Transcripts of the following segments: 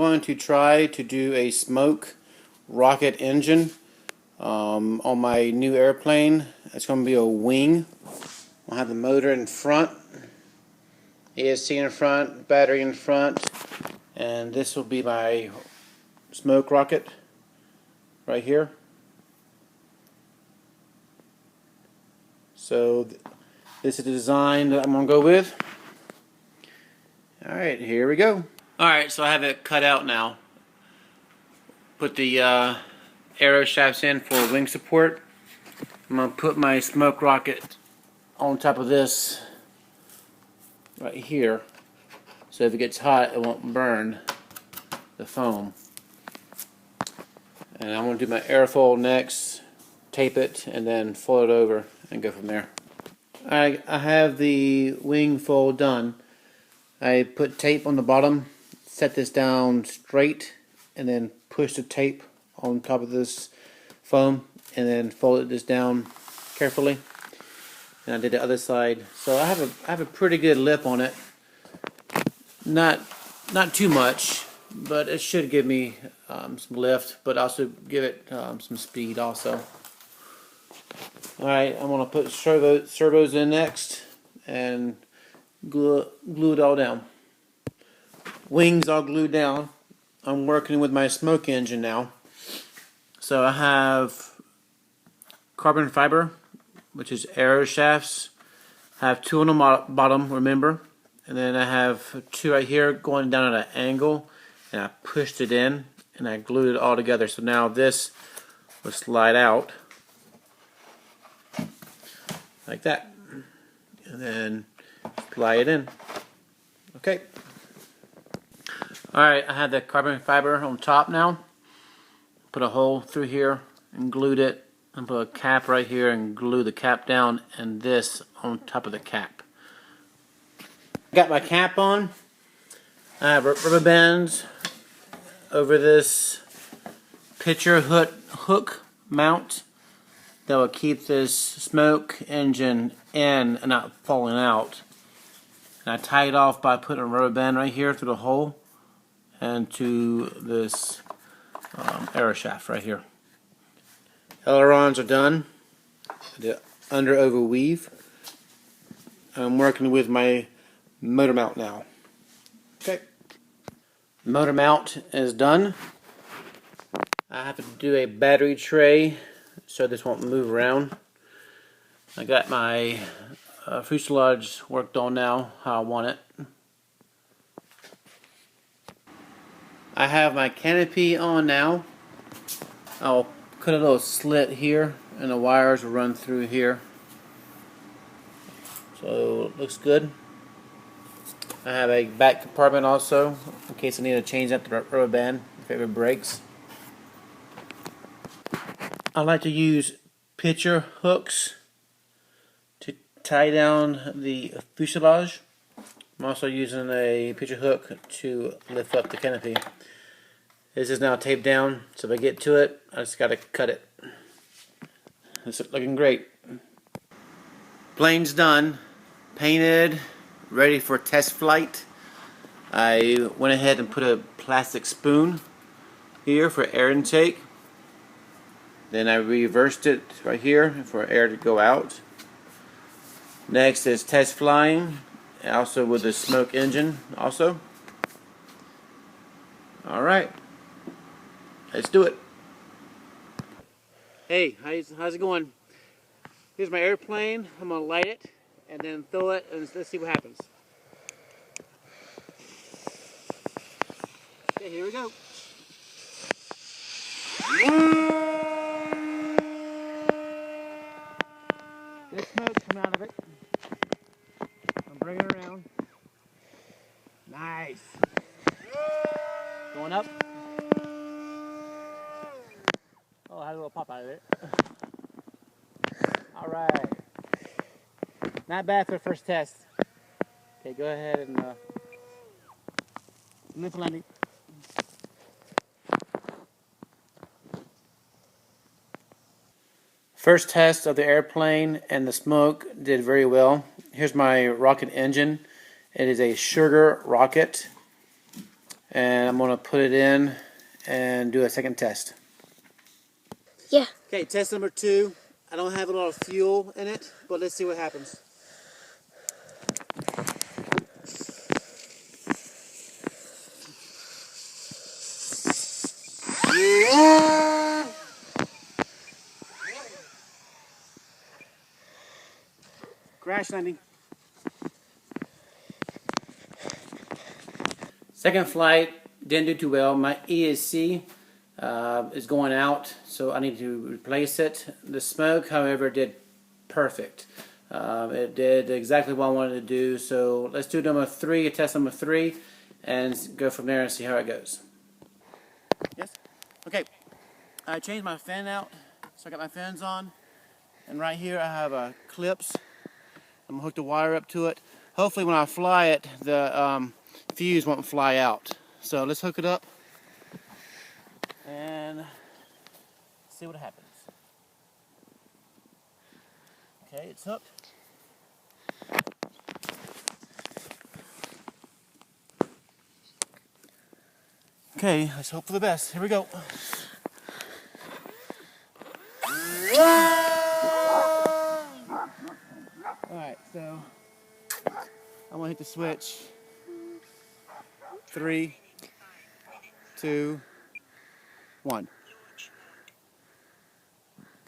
I'm going to try to do a smoke rocket engine on my new airplane. It's going to be a wing. I'll have the motor in front, ESC in front, battery in front, and this will be my smoke rocket right here. So this is the design that I'm going to go with. Alright, here we go. Alright, so I have it cut out now. Put the arrow shafts in for wing support. I'm going to put my smoke rocket on top of this right here, so if it gets hot it won't burn the foam. And I'm going to do my airfoil next, tape it, and then fold it over and go from there. I have the wing fold done. I put tape on the bottom, set this down straight, and then push the tape on top of this foam, and then folded this down carefully. And I did the other side. So I have a pretty good lip on it. Not too much, but it should give me some lift, but also give it some speed also. Alright, I'm going to put servos in next and glue it all down. Wings all glued down. I'm working with my smoke engine now. So I have carbon fiber, which is arrow shafts. I have two on the bottom, remember, and then I have two right here going down at an angle, and I pushed it in and I glued it all together. So now this will slide out like that, and then slide it in. Okay. Alright, I have the carbon fiber on top now. Put a hole through here and glued it, and put a cap right here and glue the cap down, and this on top of the cap. Got my cap on. I have rubber bands over this picture hook mount that will keep this smoke engine in and not falling out. And I tie it off by putting a rubber band right here through the hole and to this arrow shaft right here. Ailerons are done. The under over weave. I'm working with my motor mount now. Okay. Motor mount is done. I have to do a battery tray so this won't move around. I got my fuselage worked on now how I want it. I have my canopy on now. I'll cut a little slit here and the wires will run through here. So it looks good. I have a back compartment also in case I need to change out the rubber band if it ever breaks. I like to use picture hooks to tie down the fuselage. I'm also using a picture hook to lift up the canopy. This is now taped down, so if I get to it, I just gotta cut it. It's looking great. Plane's done, painted, ready for test flight. I went ahead and put a plastic spoon here for air intake. Then I reversed it right here for air to go out. Next is test flying, also with the smoke engine also. Alright, let's do it. Hey, how's it going? Here's my airplane. I'm going to light it and then throw it and let's see what happens. Okay, here we go. There's smoke coming out of it. I'm bringing it around. Nice. Going up. Oh, I had a little pop out of it. Alright. Not bad for the first test. Okay, go ahead and lift landing. First test of the airplane and the smoke did very well. Here's my rocket engine. It is a Sugar rocket. and I'm gonna put it in and do a second test. Yeah. Okay, test number 2. I don't have a lot of fuel in it, but let's see what happens. Crash landing. Second flight didn't do too well. My ESC is going out, so I need to replace it. The smoke, however, did perfect. It did exactly what I wanted to do. So let's do number 3, test number 3, and go from there and see how it goes. Yes? Okay. I changed my fan out, so I got my fans on. And right here I have clips. I'm gonna hook the wire up to it. Hopefully when I fly it, the fuse won't fly out. So let's hook it up and see what happens. Okay, it's hooked. Okay, let's hope for the best. Here we go. Alright, so I'm gonna hit the switch. 3, 2, 1.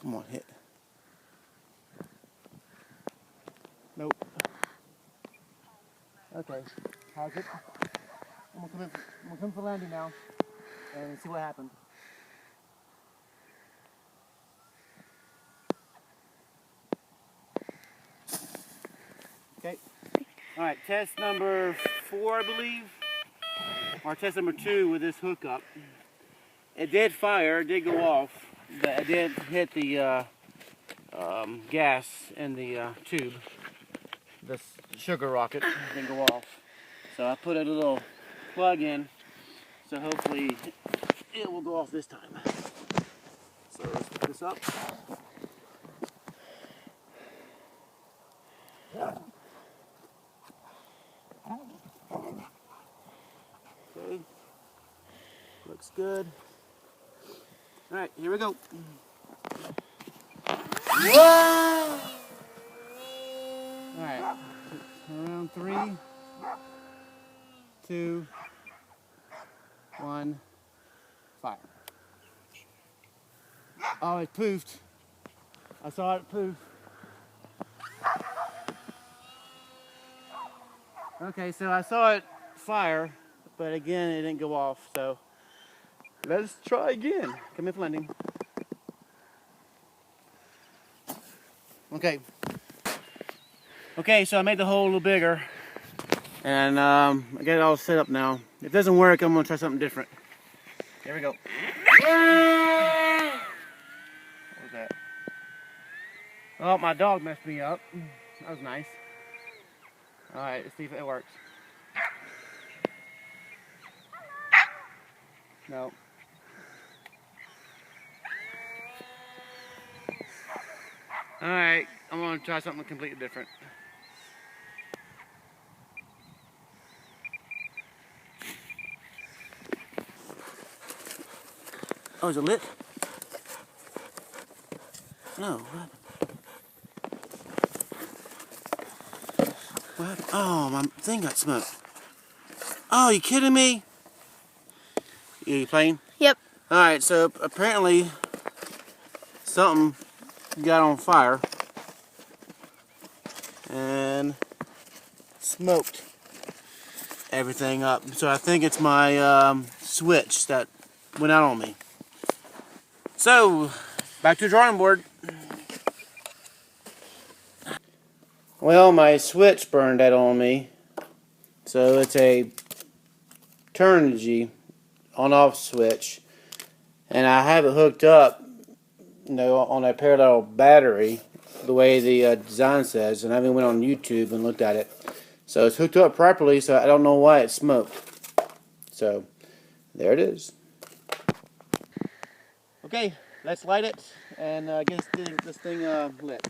Come on, hit. Nope. Okay, how's it? I'm gonna come for landing now and see what happens. Okay. All right, test number 4, I believe, or test number 2 with this hookup. It did fire, it did go off, but it did hit the gas in the tube. The sugar rocket didn't go off. So I put a little plug in, so hopefully it will go off this time. So let's hook this up. Okay, looks good. All right, here we go. All right, around 3, 2, 1, fire. Oh, it poofed. I saw it poof. Okay, so I saw it fire, but again, it didn't go off, so let's try again. Come in for landing. Okay. Okay, so I made the hole a little bigger, and I got it all set up now. If it doesn't work, I'm gonna try something different. Here we go. What was that? Oh, my dog messed me up. That was nice. All right, let's see if it works. No. All right, I'm gonna try something completely different. Oh, is it lit? No. What? Oh, my thing got smoked. Oh, you kidding me? You playing? Yep. All right, so apparently something got on fire and smoked everything up. So I think it's my switch that went out on me. So, back to the drawing board. Well, my switch burned out on me. So it's a Turnigy on-off switch. And I have it hooked up, you know, on a parallel battery, the way the design says. And I even went on YouTube and looked at it. So it's hooked up properly, so I don't know why it smoked. So, there it is. Okay, let's light it and get this thing lit.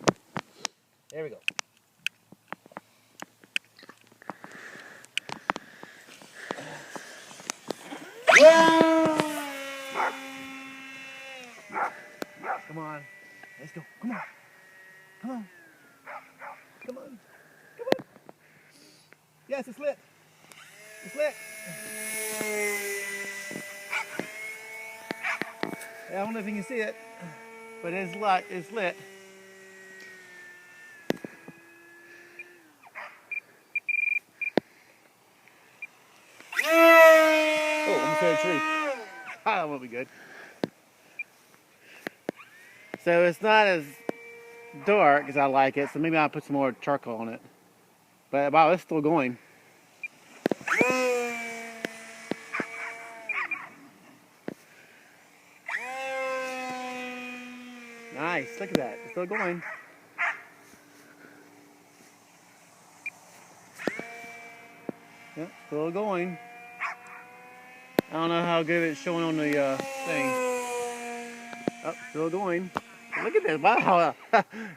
There we go. Let's go. Come on. Come on. Come on. Come on. Yes, it's lit. It's lit. I don't know if you can see it, but it's light. It's lit. Oh, almost hit a tree. That won't be good. So it's not as dark as I like it, so maybe I'll put some more charcoal on it. But wow, it's still going. Nice, look at that, it's still going. Yep, still going. I don't know how good it's showing on the thing. Oh, still going. Look at this, wow.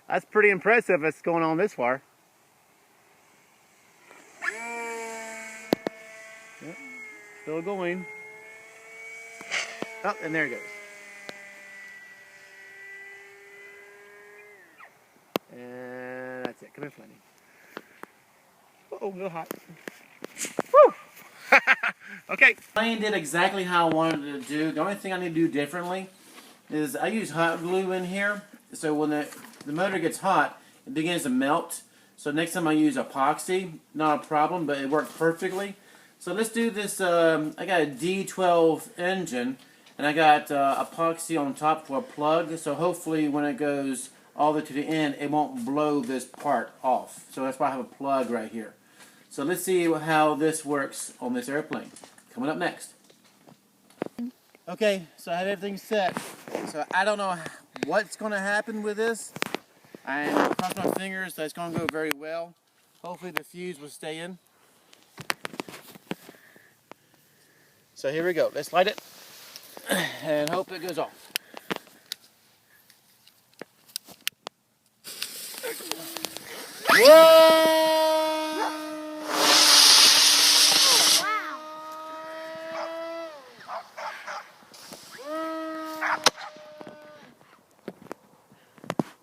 That's pretty impressive if it's going on this far. Yep, still going. Oh, and there it goes. And that's it. Come here, Flanny. Uh-oh, a little hot. Woo! Okay. Plane did exactly how I wanted it to do. The only thing I need to do differently is I use hot glue in here. So when the motor gets hot, it begins to melt. So next time I use epoxy, not a problem, but it worked perfectly. So let's do this. I got a D12 engine, and I got epoxy on top for a plug. So hopefully when it goes all the way to the end, it won't blow this part off. So that's why I have a plug right here. So let's see how this works on this airplane. Coming up next. Okay, so I have everything set. So I don't know what's going to happen with this. I'm crossing my fingers that it's going to go very well. Hopefully the fuse will stay in. So here we go. Let's light it and hope it goes off.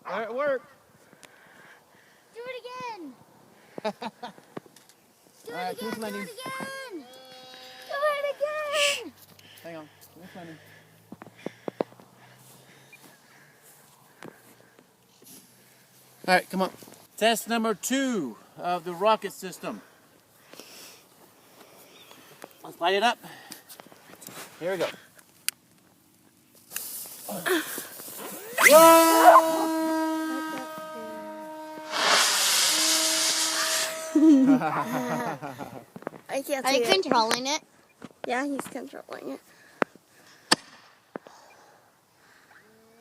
There, it worked. Do it again. Do All right, it keep again. Do landing. it again. Do it again. Hang on. Keep landing. All right, come on. Test number 2 of the rocket system. Let's light it up. Here we go. I can't Are see you it. controlling it? Yeah, he's controlling it.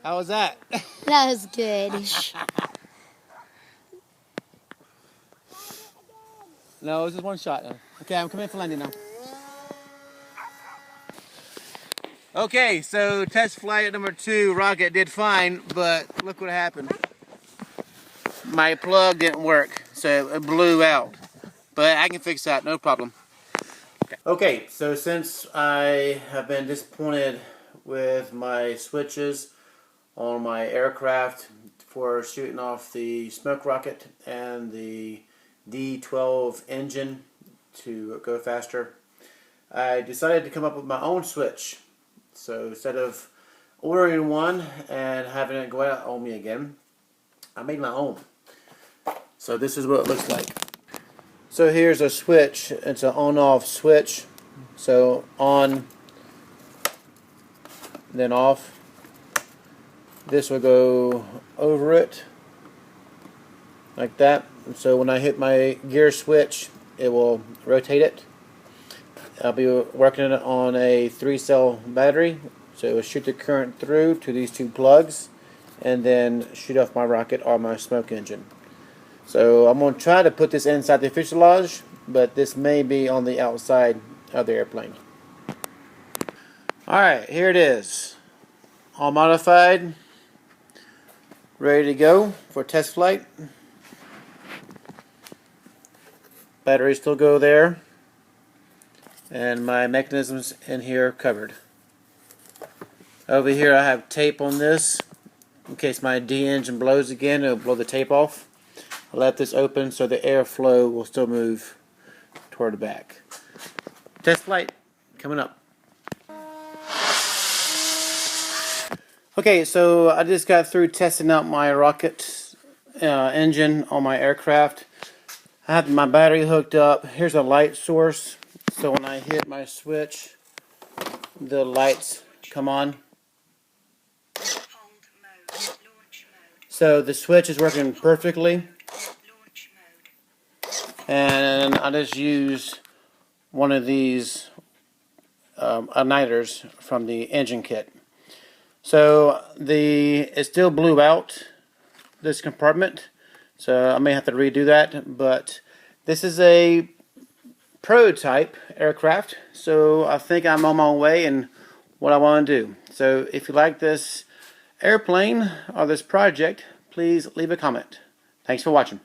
How was that? That was good. No, it was just one shot. Okay, I'm coming for landing now. Okay, so test flight number 2, rocket did fine, but look what happened. My plug didn't work, so it blew out. But I can fix that, no problem. Okay, so since I have been disappointed with my switches on my aircraft for shooting off the smoke rocket and the D12 engine to go faster, I decided to come up with my own switch. So instead of ordering one and having it go out on me again, I made my own. So this is what it looks like. So here's a switch. It's an on-off switch. So on, then off. This will go over it like that. So when I hit my gear switch, it will rotate it. I'll be working it on a 3-cell battery, so it will shoot the current through to these 2 plugs and then shoot off my rocket or my smoke engine. So I'm going to try to put this inside the fuselage, but this may be on the outside of the airplane. Alright, here it is. All modified, ready to go for test flight. Batteries still go there, and my mechanisms in here covered. Over here I have tape on this in case my D engine blows again. It'll blow the tape off. I'll let this open so the airflow will still move toward the back. Test flight coming up. Okay, so I just got through testing out my rocket engine on my aircraft. I have my battery hooked up. Here's a light source, so when I hit my switch, the lights come on. So the switch is working perfectly, and I just used one of these igniters from the engine kit. So it still blew out this compartment, so I may have to redo that, but this is a prototype aircraft, so I think I'm on my way in what I want to do. So if you like this airplane or this project, please leave a comment. Thanks for watching.